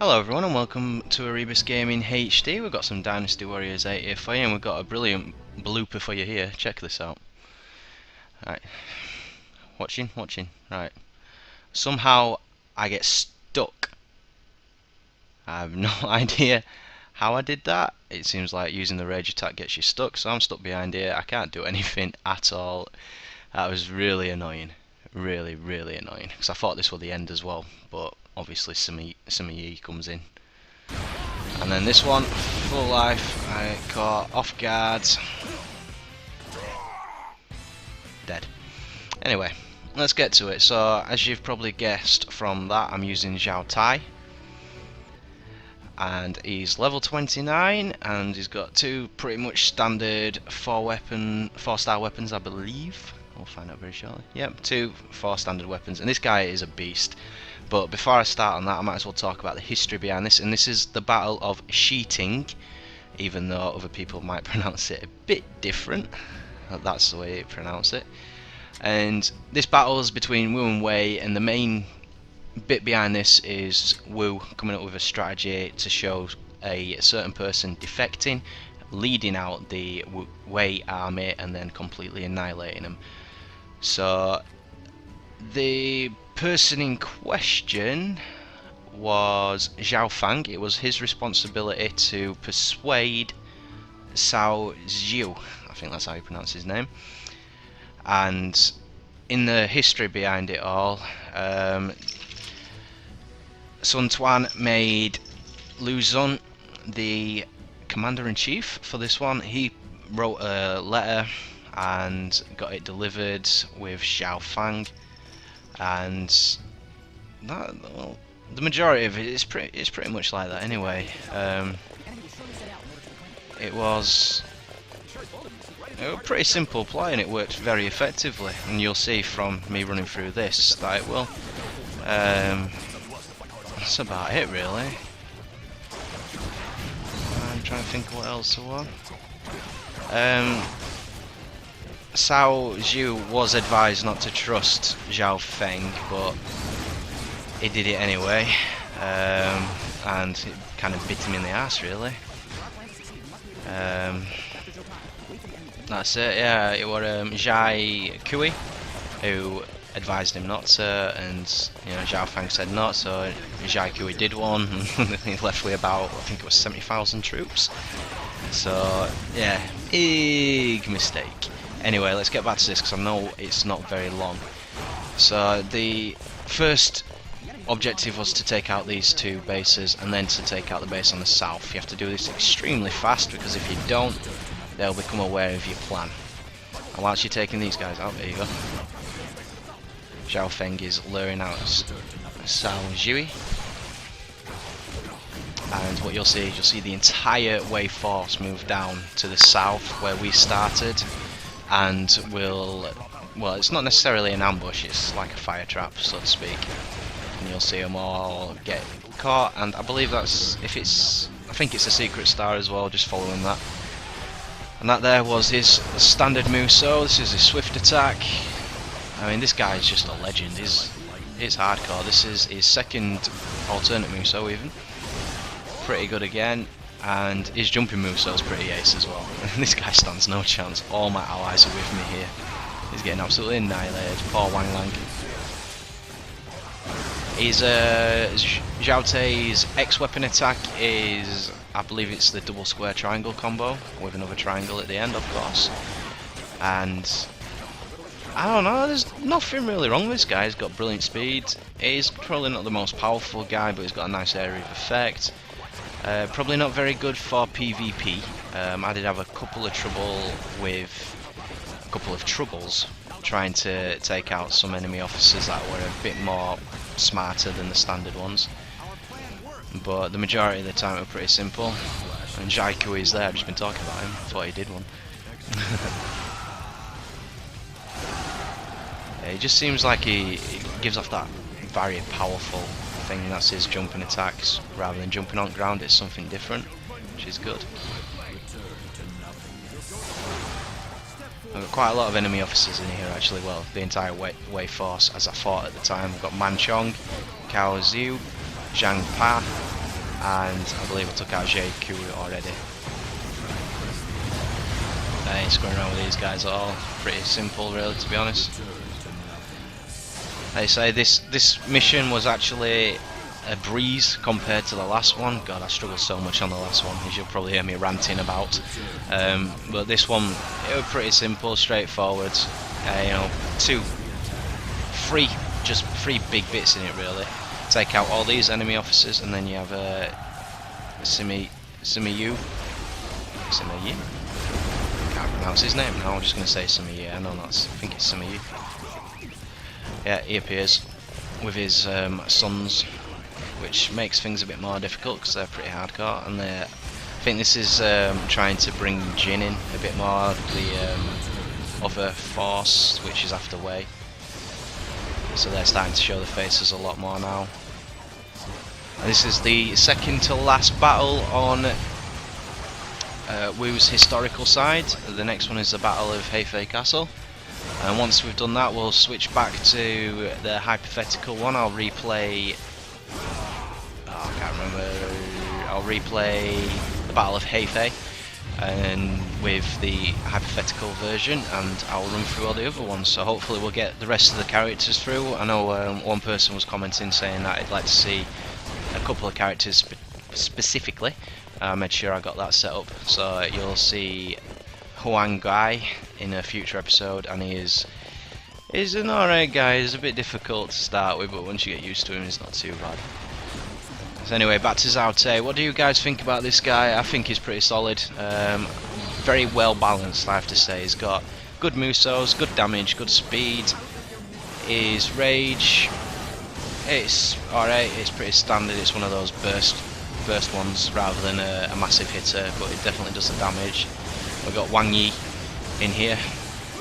Hello everyone and welcome to ErebosGamingHD. We've got some Dynasty Warriors 8 here for you and we've got a brilliant blooper for you here. Check this out. Right. Watching. Right. Somehow I get stuck. I have no idea how I did that. It seems like using the rage attack gets you stuck, so I'm stuck behind here. I can't do anything at all. That was really annoying. Really annoying. Because I thought this was the end as well, but obviously some E comes in. And then this one, full life, I caught off guard. Dead. Anyway, let's get to it. So, as you've probably guessed from that, I'm using Zhou Tai. And he's level 29, and he's got two pretty much standard 4-star weapons, I believe. We'll find out very shortly. Yep, 2 4 standard weapons, and this guy is a beast. But before I start on that, I might as well talk about the history behind this, and this is the Battle of Sheeting, even though other people might pronounce it a bit different. That's the way they pronounce it. And this battle is between Wu and Wei, and the main bit behind this is Wu coming up with a strategy to show a certain person defecting, leading out the Wei army, and then completely annihilating them. So the person in question was Zhao Fang. It was his responsibility to persuade Cao Zhu, I think that's how you pronounce his name. And in the history behind it all, Sun Tuan made Lu Xun the commander-in-chief for this one. He wrote a letter and got it delivered with Zhao Fang, and that, well, the majority of it is pretty much like that anyway. It was a pretty simple play and it worked very effectively, and you'll see from me running through this that it will. That's about it really. I'm trying to think what else there was. Cao Zhu was advised not to trust Zhao Feng, but he did it anyway, and it kind of bit him in the ass really. That's it, yeah. It was Zhai Kui who advised him not to, and Zhao Feng said no, so Zhai Kui did one, and he left with about, I think it was 70,000 troops. So yeah, big mistake. Anyway, let's get back to this because I know it's not very long. So the first objective was to take out these two bases and then to take out the base on the south. You have to do this extremely fast because if you don't, they'll become aware of your plan. And whilst you're taking these guys out, there you go. Zhao Feng is luring out Cao Zhu. And what you'll see is you'll see the entire Wei force move down to the south where we started, and well, it's not necessarily an ambush, it's like a fire trap, so to speak. And you'll see them all get caught, and I believe that's, I think it's a secret star as well, just following that. And that there was his standard Muso. This is his swift attack. I mean, this guy is just a legend. It's hardcore. This is his second alternate Muso even. Pretty good again. And his jumping Muso is pretty ace as well. This guy stands no chance. All my allies are with me here. He's getting absolutely annihilated. Poor Wang Lang. His Zhou Tai's X-weapon attack is, I believe it's the double square triangle combo with another triangle at the end, of course. And I don't know, there's nothing really wrong with this guy. He's got brilliant speed. He's probably not the most powerful guy, but he's got a nice area of effect. Probably not very good for PvP. I did have a couple of troubles trying to take out some enemy officers that were a bit more smarter than the standard ones. But the majority of the time it was pretty simple. And Zhai Kui is there, I've just been talking about him. I thought he did one. Yeah, he just seems like he gives off that very powerful thing. That's his jumping attacks. Rather than jumping on ground, it's something different, which is good. I've got quite a lot of enemy officers in here actually, well, the entire Wei force as I thought at the time. We've got Man Chong, Cao Zhu, Zhang Pa, and I believe I took out JQ already. I ain't screwing around with these guys at all. Pretty simple, really, to be honest. Like I say, this mission was actually a breeze compared to the last one. God, I struggled so much on the last one, as you'll probably hear me ranting about. But this one, it was pretty simple, straightforward. You know, just three big bits in it, really. Take out all these enemy officers, and then you have Simiyu. Can't pronounce his name now. I'm just going to say Simiyu. I know that's. I think it's Simiyu. Yeah, he appears with his sons, which makes things a bit more difficult because they're pretty hardcore, and I think this is trying to bring Jin in a bit more, the other force which is after Wei, so they're starting to show their faces a lot more now. And this is the second to last battle on Wu's historical side. The next one is the Battle of Hefei Castle. And once we've done that, we'll switch back to the hypothetical one. I'll replay. Oh, I can't remember. I'll replay the Battle of Hefei, and with the hypothetical version, and I'll run through all the other ones. So hopefully we'll get the rest of the characters through. I know one person was commenting saying that I'd like to see a couple of characters specifically. I made sure I got that set up. So you'll see Huang Gai in a future episode, and he's an alright guy. He's a bit difficult to start with, but once you get used to him, he's not too bad. So anyway, back to Zhou Tai. What do you guys think about this guy? I think he's pretty solid. Very well balanced, I have to say. He's got good musos, good damage, good speed. His rage, it's alright. It's pretty standard. It's one of those burst ones rather than a massive hitter, but it definitely does the damage. We've got Wang Yi in here,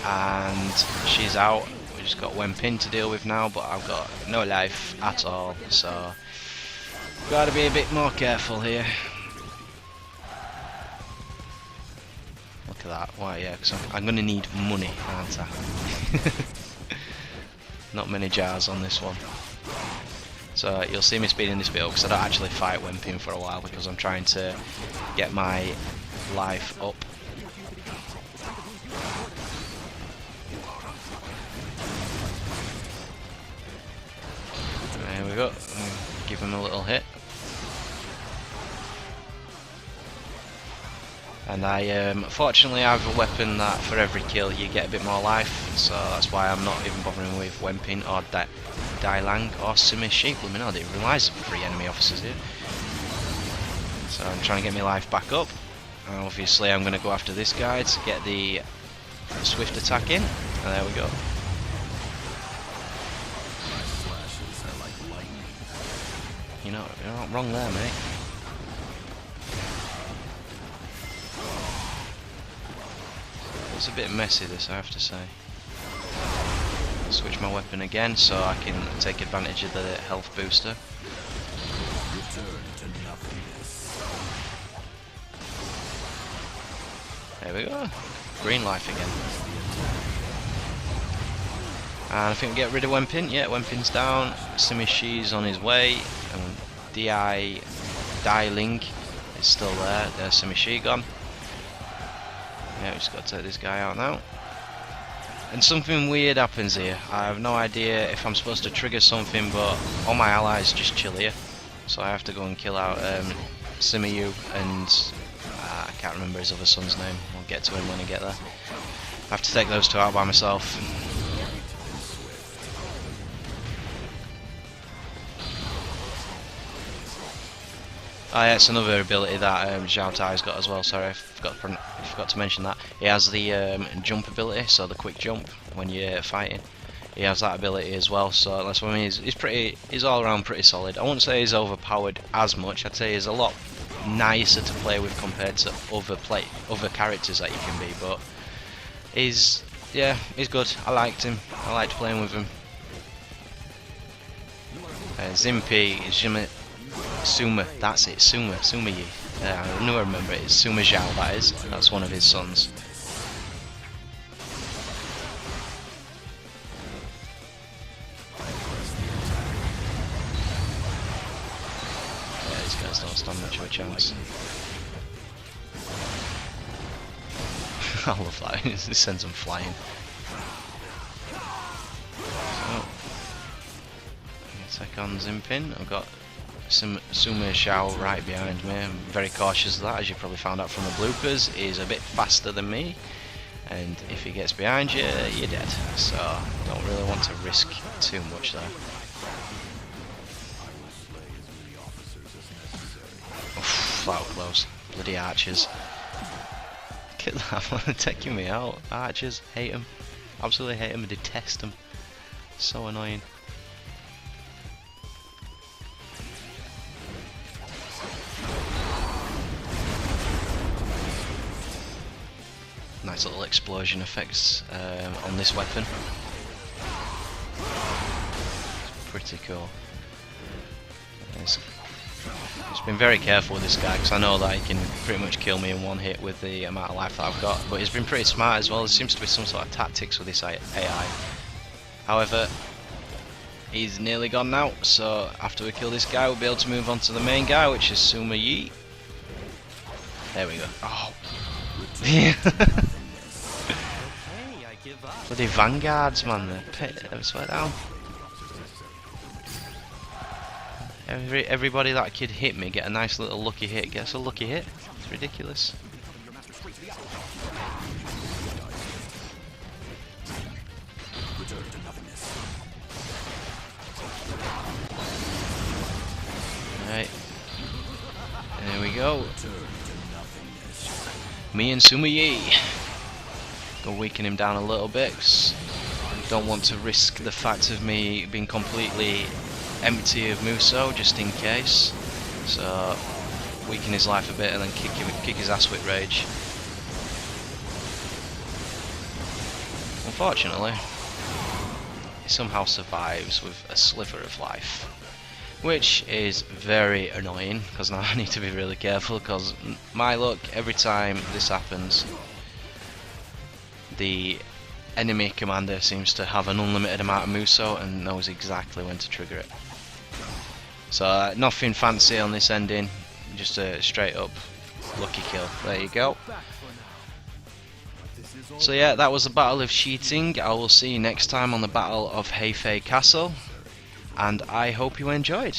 and she's out. We've just got Wen Pin to deal with now, but I've got no life at all, so got to be a bit more careful here. Look at that. Why? Yeah, because I'm going to need money, aren't I? Not many jars on this one. So you'll see me speeding this bit up because I don't actually fight Wen Pin for a while because I'm trying to get my life up. There we go. Give him a little hit. And fortunately I have a weapon that for every kill you get a bit more life, so that's why I'm not even bothering with Wen Pin or Dai Lang or Simi Sheep. Let me know, they realize 3 enemy officers here. So I'm trying to get my life back up. And obviously I'm going to go after this guy to get the swift attack in. And there we go. You're not wrong there, mate. It's a bit messy, this, I have to say. Switch my weapon again so I can take advantage of the health booster. There we go. Green life again. And I think we get rid of Wen Pin. Yeah, Wen Pin's down. Simi Shi's on his way. And Dai Ling is still there. There's Simi Shi gone. Yeah, we just got to take this guy out now. And something weird happens here. I have no idea if I'm supposed to trigger something, but all my allies just chill here. So I have to go and kill out Simiyu and I can't remember his other son's name. I'll get to him when I get there. I have to take those 2 out by myself. Oh yeah, it's another ability that Zhou Tai's got as well. Sorry, I forgot to mention that. He has the jump ability, so the quick jump when you're fighting. He has that ability as well, so that's what I mean. He's all around pretty solid. I wouldn't say he's overpowered as much. I'd say he's a lot nicer to play with compared to other characters that you can be. But he's good. I liked him. I liked playing with him. Zimpi is Suma, that's it, Sumayi. I knew I remember it, it's Suma Zhao, that is. That's one of his sons. Yeah, these guys don't stand much of a chance. I love that, it sends them flying. So, take on Zimpin. I've got Suma Xiao right behind me. I'm very cautious of that, as you probably found out from the bloopers. He's a bit faster than me, and if he gets behind you, you're dead. So, don't really want to risk too much there. Oof, that was close. Bloody archers. Look at that, taking me out. Archers, hate them. Absolutely hate them, detest them. So annoying. Nice little explosion effects on this weapon. Pretty cool. Just been very careful with this guy because I know that he can pretty much kill me in one hit with the amount of life that I've got, but he's been pretty smart as well. There seems to be some sort of tactics with this AI. However, he's nearly gone now, so after we kill this guy we'll be able to move on to the main guy, which is Suma Yi. There we go. Oh. Bloody vanguards, man, they swear down. Everybody that could hit me get a nice little lucky hit, gets a lucky hit. It's ridiculous. Right, there we go. Me and Suma Yi. Go weaken him down a little bit. Don't want to risk the fact of me being completely empty of Muso, just in case. So weaken his life a bit and then kick his ass with rage. Unfortunately, he somehow survives with a sliver of life, which is very annoying because now I need to be really careful, because my luck, every time this happens, the enemy commander seems to have an unlimited amount of Muso and knows exactly when to trigger it. So nothing fancy on this ending, just a straight up lucky kill. There you go. So yeah, that was the Battle of Cheating. I will see you next time on the Battle of Hefei Castle, and I hope you enjoyed.